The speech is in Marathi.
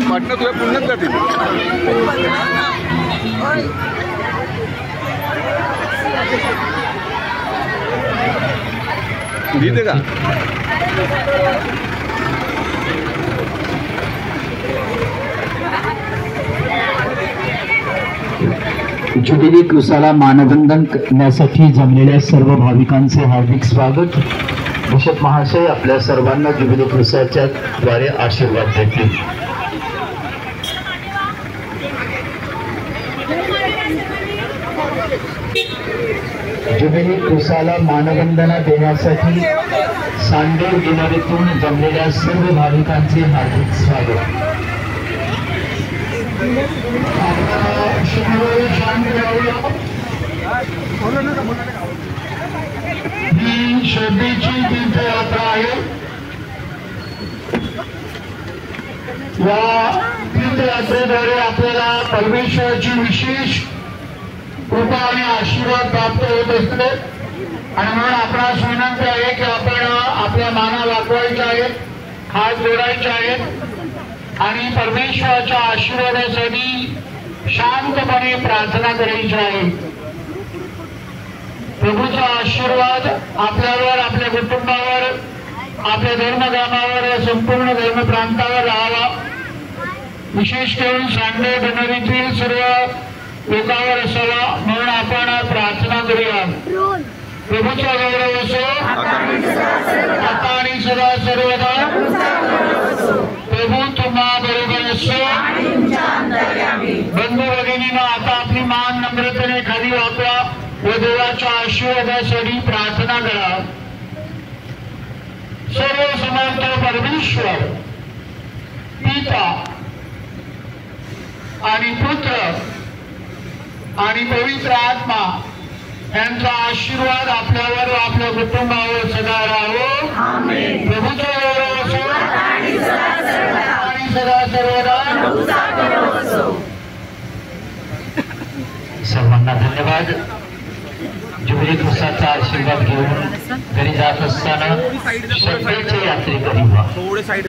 पाटणा तुझ्या पुण्यात जातील लिहिते का? जुबिली क्रुसाला मानवंदन करण्यासाठी जमलेल्या सर्व भाविकांचे हार्दिक स्वागत। बिशप महाशय आपल्या सर्वांना जुबिली क्रुसाच्या द्वारे आशीर्वाद देतील। जुबिली क्रुसाला मानवंदना देण्यासाठी सांडेर गिनारीतून जमलेल्या सर्व भाविकांचे हार्दिक स्वागत। ही श्रद्धेची तीर्थयात्रा आहे। या तीर्थयात्रेद्वारे आपल्याला परमेश्वराची विशेष कृपा आणि आशीर्वाद प्राप्त होत असते आणि म्हणून आपणास विनंती आहे की आपण आपल्या माना वाकवायच्या आहेत, हात जोडायचे आहेत आणि परमेश्वराच्या आशीर्वादासाठी शांतपणे प्रार्थना करायची आहे। प्रभूचा आशीर्वाद आपल्यावर, आपल्या कुटुंबावर, आपल्या धर्मग्रामावर व संपूर्ण धर्म प्रांतावर राहावा। विशेष करून सांडे डोंगरीतील सर्व लोकांवर असावा म्हणून आपण प्रार्थना करूया। प्रभूचा गौरव असो आता आणि सदा सर्वदा। प्रभू तुम्हा बरोबर असो। बंधू भगिनींनो, आता आपली मान नम्रतेने खाली वाकवा व देवाच्या आशीर्वादासाठी प्रार्थना करा। सर्व समर्थ परमेश्वर पिता आणि पुत्र आणि पवित्र आत्मा यांचा आशीर्वाद आपल्यावर व आपल्या कुटुंबावर सदा राहो। प्रभूचा गौरव असो आणि सदा सर्वदा। सर्वांना धन्यवाद। जुबिली क्रुसाचा आशीर्वाद घेऊन घरी जात असताना श्रद्धेचे यात्रेकरी व्हा।